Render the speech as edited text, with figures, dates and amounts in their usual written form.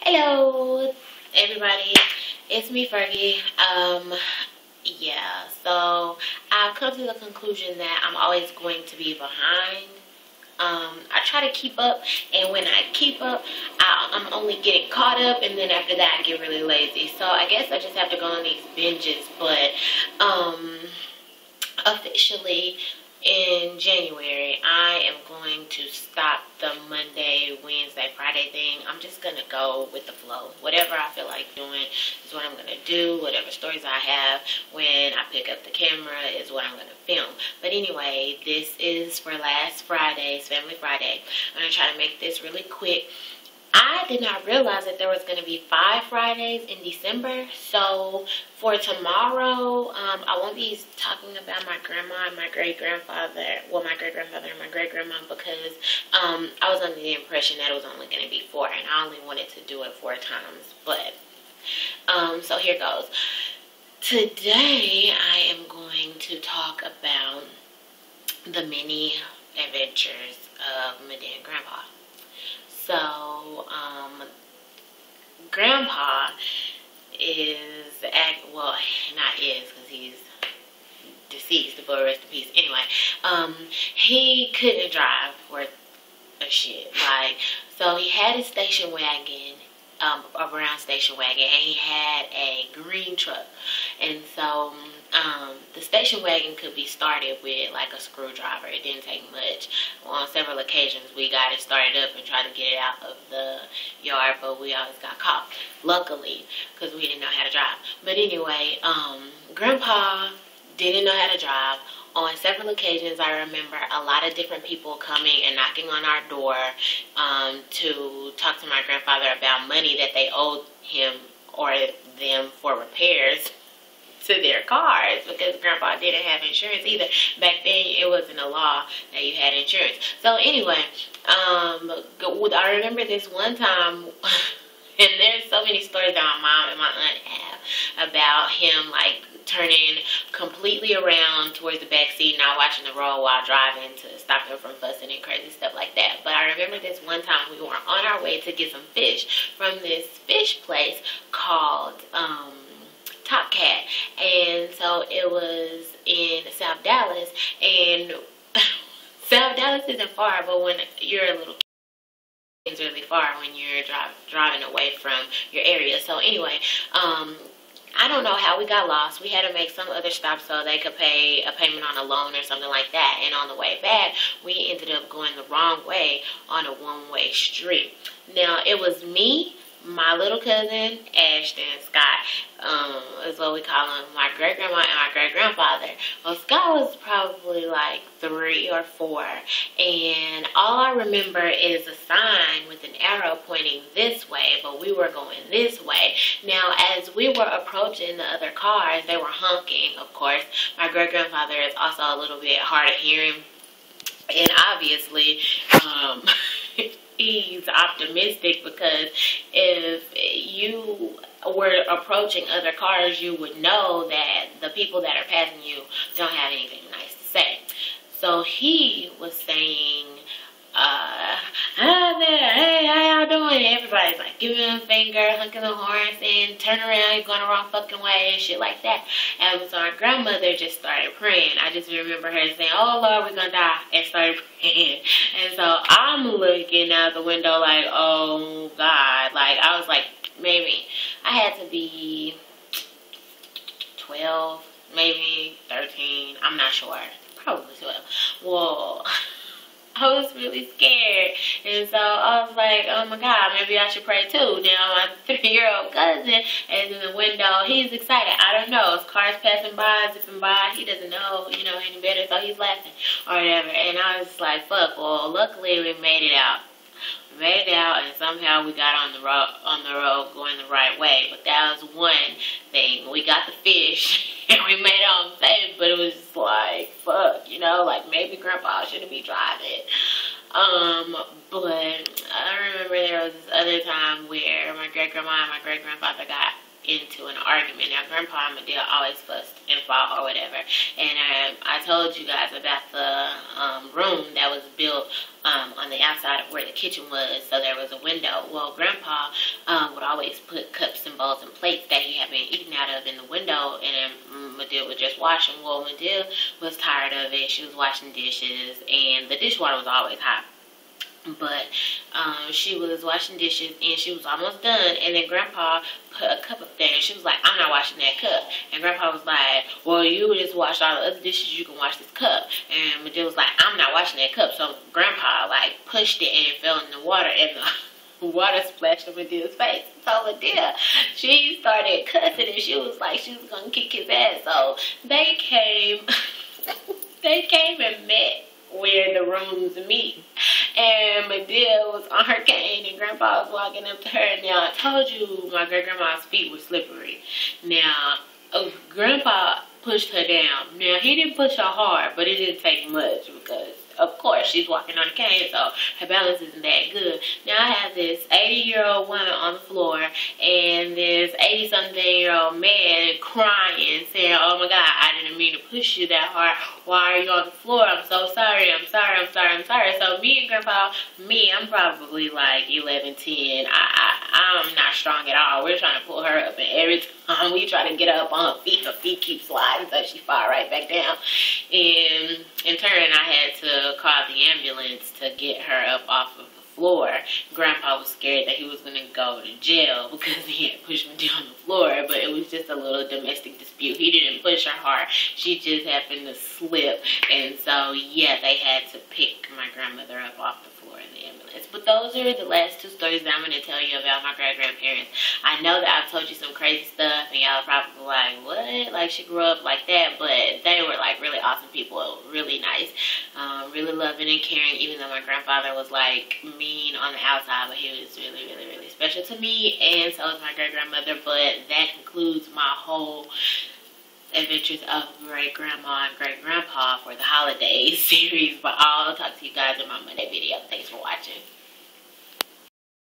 Hello, everybody. It's me, Fergie. Yeah. So I've come to the conclusion that I'm always going to be behind. I try to keep up, and when I keep up, I'm only getting caught up, and then after that, I get really lazy. So I guess I just have to go on these binges. But officially, in January, I am going to stop the Monday, Wednesday, Friday thing. I'm just going to go with the flow. Whatever I feel like doing is what I'm going to do. Whatever stories I have when I pick up the camera is what I'm going to film. But anyway, this is for last Friday's Family Friday. I'm going to try to make this really quick. I did not realize that there was going to be 5 Fridays in December. So for tomorrow, I won't be talking about my grandma and my great-grandfather. Well, my great-grandfather and my great-grandma, because I was under the impression that it was only going to be 4, and I only wanted to do it 4 times. But so here goes. Today, I am going to talk about the many adventures of my dad and grandpa. So, Grandpa is, well, not is, because he's deceased, but rest in peace. Anyway, he couldn't drive worth a shit. Like, so he had his station wagon, a brown station wagon, and he had a green truck. And so, the station wagon could be started with like a screwdriver. It didn't take much. On several occasions, we got it started up and tried to get it out of the yard, but we always got caught. Luckily, because we didn't know how to drive. But anyway, Grandpa didn't know how to drive. On several occasions, I remember a lot of different people coming and knocking on our door to talk to my grandfather about money that they owed him or them for repairs to their cars, because Grandpa didn't have insurance either. Back then, it wasn't a law that you had insurance. So anyway, I remember this one time, and there's so many stories that my mom and my aunt have about him, like, turning completely around towards the back seat, not watching the road while driving to stop him from fussing and crazy stuff like that. But I remember this one time we were on our way to get some fish from this fish place called Top Cat, and so it was in South Dallas, and South Dallas isn't far, but when you're a little kid, it's really far when you're driving away from your area. So anyway, I don't know how we got lost. We had to make some other stop so they could pay a payment on a loan or something like that. And on the way back, we ended up going the wrong way on a one-way street. Now, it was me, my little cousin, Ashton, Scott, is what we call him, my great-grandma and my great-grandfather. Well, Scott was probably like 3 or 4, and all I remember is a sign with an arrow pointing this way, but we were going this way. Now, as we were approaching the other cars, they were honking, of course. My great-grandfather is also a little bit hard of hearing, and obviously, he's optimistic, because if you were approaching other cars, you would know that the people that are passing you don't have anything nice to say. So he was saying, hi there, hey, how y'all doing? And everybody's like giving him a finger, honking the horns, and turn around, you're going the wrong fucking way, and shit like that. And so our grandmother just started praying. I just remember her saying, oh Lord, we're gonna die, and started praying. And so I'm looking out the window like, oh God. Like, I was like, maybe I had to be 12, maybe 13, I'm not sure, probably 12. Well, I was really scared, and so I was like, oh my God, maybe I should pray too. Now my 3-year-old cousin is in the window. He's excited. I don't know. It's cars passing by, zipping by. He doesn't know, any better, so he's laughing or whatever. And I was like, fuck. Well, luckily we made it out. We made it out, and somehow we got on the road going the right way. But that was one thing. We got the fish, and we made it home safe, but it was just like, fuck, like maybe Grandpa shouldn't be driving. But I remember there was this other time where my great-grandma and my great-grandfather got into an argument. Now, Grandpa and Madea always fussed and fought or whatever. And I told you guys about the room that was built on the outside of where the kitchen was, so there was a window. Well, Grandpa would always put cups and bowls and plates that he had been eating out of in the window, and Madea would just wash them. Well, Madea was tired of it. She was washing dishes, and the dishwater was always hot. But she was washing dishes, and she was almost done, and then Grandpa put a cup up there, and she was like, I'm not washing that cup. And Grandpa was like, well, you just washed all the other dishes, you can wash this cup. And Madea was like, I'm not washing that cup. So Grandpa, like, pushed it, and it fell in the water, and the water splashed on Madea's face. So Madea, she started cussing, and she was like, she was going to kick his ass. So they came, and met where the rooms meet. And Madea was on her cane, and Grandpa was walking up to her. Now, I told you my great-grandma's feet were slippery. Now, Grandpa pushed her down. Now, he didn't push her hard, but it didn't take much because, of course, she's walking on a cane, so her balance isn't that good. Now, I have this 80-year-old woman on the floor and this 80-something-year-old man crying, saying, oh, my God, I didn't mean to push you that hard. Why are you on the floor? I'm so sorry. I'm sorry. I'm sorry. I'm sorry. So me and Grandpa, I'm probably like 11, 10. I'm not strong at all. We're trying to pull her up, and every time we try to get her up on her feet keep sliding, so she fall right back down. And in turn, I had to call the ambulance to get her up off of the floor. Grandpa was scared that he was going to go to jail because he had pushed me down the floor, but it was just a little domestic dispute. He didn't push her hard. She just happened to slip, and so, yeah, they had to pick my grandmother up off the floor in the ambulance. But those are the last two stories that I'm going to tell you about my great-grandparents. I know that I've told you some crazy stuff, and y'all probably like, what? Like, she grew up like that, but they were, like, really awesome people, really nice, really loving and caring, even though my grandfather was, like, mean on the outside, but he was really, really, really special to me, and so was my great-grandmother. But that concludes my whole adventures of great-grandma and great-grandpa for the holidays series. But I'll talk to you guys in my Monday video. Thanks for watching.